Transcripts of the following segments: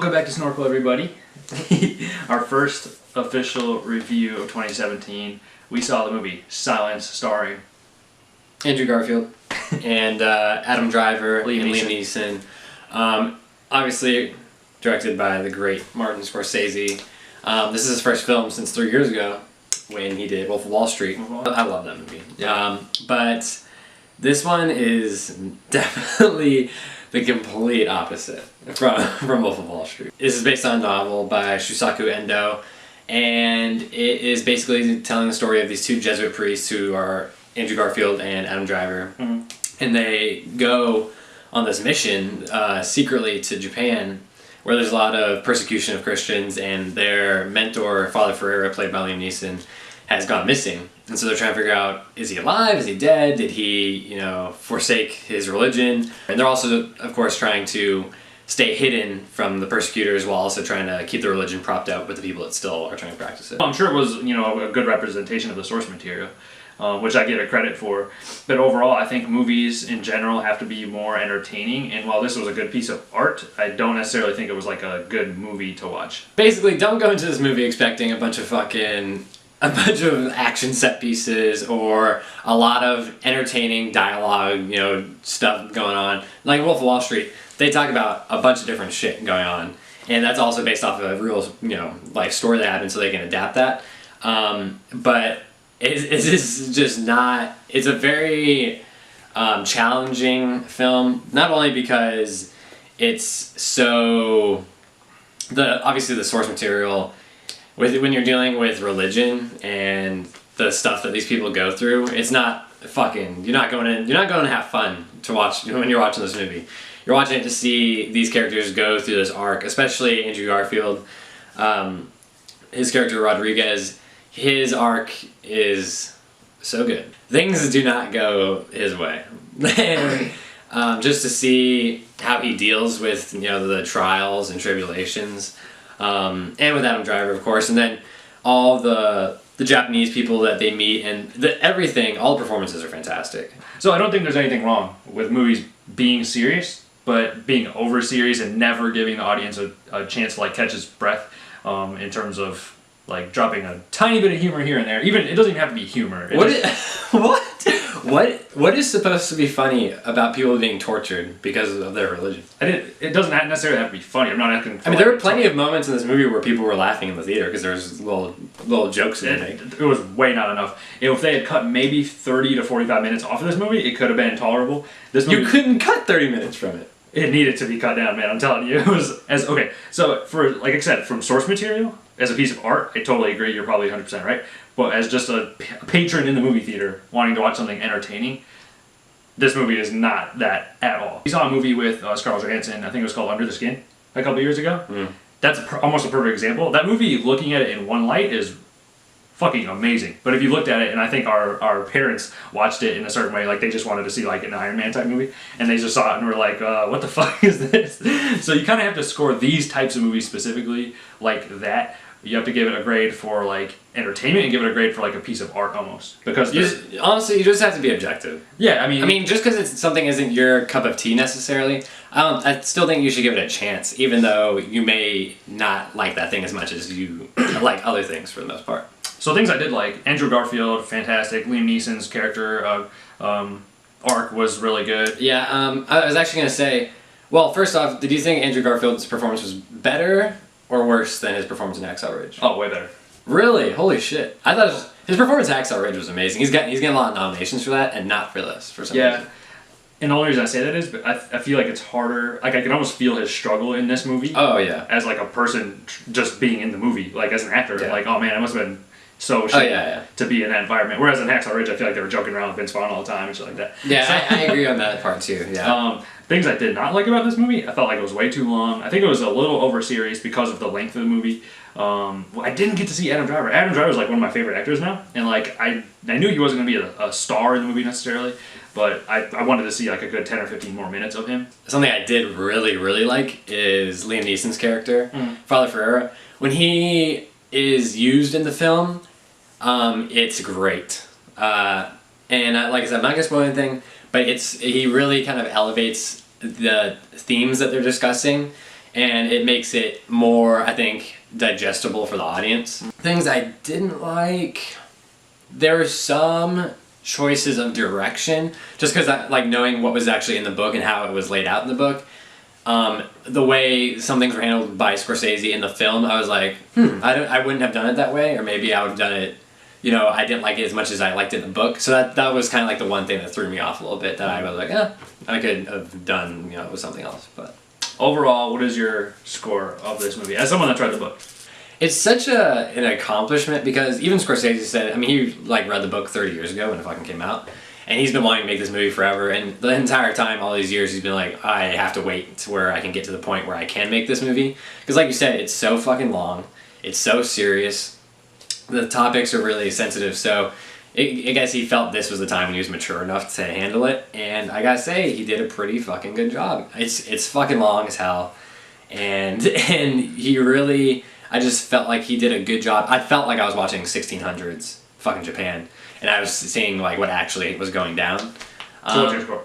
Welcome back to Snorkel, everybody. Our first official review of 2017. We saw the movie Silence, starring Andrew Garfield and Adam Driver Liam and Liam Neeson. Obviously directed by the great Martin Scorsese. This is his first film since 3 years ago when he did Wolf of Wall Street. I love that movie. Yeah. But this one is definitely the complete opposite from Wolf of Wall Street. This is based on a novel by Shusaku Endo, and it is basically telling the story of these two Jesuit priests who are Andrew Garfield and Adam Driver. Mm-hmm. And they go on this mission secretly to Japan, where there's a lot of persecution of Christians, and their mentor, Father Ferreira, played by Liam Neeson, has gone missing. And so they're trying to figure out, is he alive? Is he dead? Did he, forsake his religion? And they're also, of course, trying to stay hidden from the persecutors while also trying to keep the religion propped up with the people that still are trying to practice it. I'm sure it was, a good representation of the source material, which I give it credit for. But overall, I think movies in general have to be more entertaining. And while this was a good piece of art, I don't necessarily think it was like a good movie to watch. Basically, don't go into this movie expecting a bunch of action set pieces or a lot of entertaining dialogue, stuff going on. Like Wolf of Wall Street, they talk about a bunch of different shit going on. And that's also based off of a real, life story that happened, so they can adapt that. But it is just not... It's a very challenging film, not only because it's so... Obviously the source material... When you're dealing with religion and the stuff that these people go through, it's not fucking... You're not going to have fun to watch when you're watching this movie. You're watching it to see these characters go through this arc, especially Andrew Garfield. His character Rodriguez, his arc is so good. Things do not go his way. Just to see how he deals with the trials and tribulations. And with Adam Driver, of course, and then all the Japanese people that they meet, and everything, all the performances are fantastic. So I don't think there's anything wrong with movies being serious, but being over serious and never giving the audience a chance to catch his breath in terms of dropping a tiny bit of humor here and there. Even it doesn't even have to be humor. What is supposed to be funny about people being tortured because of their religion? It doesn't necessarily have to be funny. I'm not asking. There were plenty of moments in this movie where people were laughing in the theater because there was little jokes in it. It was way not enough. If they had cut maybe 30 to 45 minutes off of this movie, it could have been tolerable. You couldn't cut 30 minutes from it. It needed to be cut down, man. I'm telling you, it was okay. So for like I said, from source material as a piece of art, I totally agree. You're probably 100% right. But as just a patron in the movie theater wanting to watch something entertaining, this movie is not that at all. We saw a movie with Scarlett Johansson. I think it was called Under the Skin a couple years ago. That's almost a perfect example. That movie, looking at it in one light, is fucking amazing. But if you looked at it, and I think our parents watched it in a certain way, they just wanted to see an Iron Man type movie, and they just saw it and were like, what the fuck is this? So you kind of have to score these types of movies specifically like that. You have to give it a grade for entertainment and give it a grade for a piece of art almost. Because honestly, you just have to be objective. Yeah, I mean, just because something isn't your cup of tea necessarily, I still think you should give it a chance, even though you may not like that thing as much as you like other things for the most part. So things I did like: Andrew Garfield, fantastic. Liam Neeson's character arc was really good. Yeah, I was actually gonna say, well, first off, did you think Andrew Garfield's performance was better or worse than his performance in Hacksaw Ridge? Oh, way better. Really? Holy shit! I thought his performance in Hacksaw Ridge was amazing. He's getting a lot of nominations for that, and not for this for some reason. And the only reason I say that is, but I feel like it's harder. I can almost feel his struggle in this movie. Oh yeah. As a person just being in the movie, as an actor, oh man, I must have been so shit to be in that environment. Whereas in Hacksaw Ridge, I feel like they were joking around with Vince Vaughn all the time and shit like that. Yeah, so, I agree on that part too. Yeah. Things I did not like about this movie, I felt like it was way too long. I think it was a little over serious because of the length of the movie. I didn't get to see Adam Driver. Adam Driver is one of my favorite actors now, and I knew he wasn't going to be a star in the movie necessarily, but I wanted to see a good 10 or 15 more minutes of him. Something I did really, really like is Liam Neeson's character, Father Ferreira. When he is used in the film, it's great. And like I said, I'm not going to spoil anything, but he really kind of elevates the themes that they're discussing and it makes it more, I think, digestible for the audience. Things I didn't like, there were some choices of direction, just because I like knowing what was actually in the book and how it was laid out in the book. The way some things were handled by Scorsese in the film, I was like, I wouldn't have done it that way, or maybe I would have done it, I didn't like it as much as I liked it in the book. So that was kind of like the one thing that threw me off a little bit, that I was like, I could have done, with something else. But overall, what is your score of this movie? As someone that tried the book. It's such an accomplishment, because even Scorsese said, I mean, he like read the book 30 years ago when it fucking came out, and he's been wanting to make this movie forever, and the entire time, all these years, he's been like, I have to wait to where I can get to the point where I can make this movie. Because like you said, it's so fucking long, it's so serious, the topics are really sensitive, so I guess he felt this was the time when he was mature enough to handle it, and I gotta say, he did a pretty fucking good job. It's fucking long as hell, and he really, I just felt like he did a good job. I felt like I was watching 1600s fucking Japan, and I was seeing like what actually was going down. So what's your score?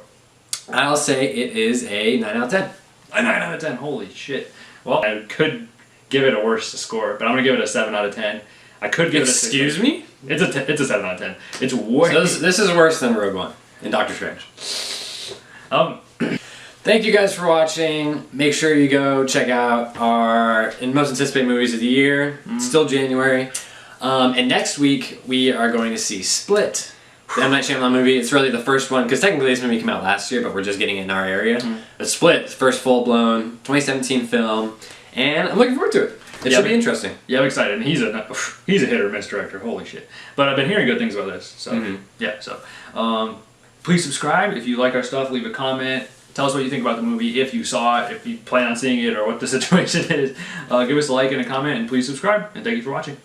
I'll say it is a 9 out of 10. A 9 out of 10. Holy shit. Well, I could give it a worse score, but I'm gonna give it a 7 out of 10. I could give Excuse me? It's a 7 out of 10. It's way. So this is worse than Rogue One and Doctor Strange. Thank you guys for watching. Make sure you go check out our most anticipated movies of the year. It's still January. And next week, we are going to see Split, the M. Night Shyamalan movie. It's really the first one, because technically this movie came out last year, but we're just getting it in our area. But Split, first full-blown 2017 film, and I'm looking forward to it. It should be interesting. Yeah, I'm excited. And he's a hit or miss director. Holy shit! But I've been hearing good things about this. So yeah. So please subscribe if you like our stuff. Leave a comment. Tell us what you think about the movie, if you saw it, if you plan on seeing it, or what the situation is. Give us a like and a comment, and please subscribe. And thank you for watching.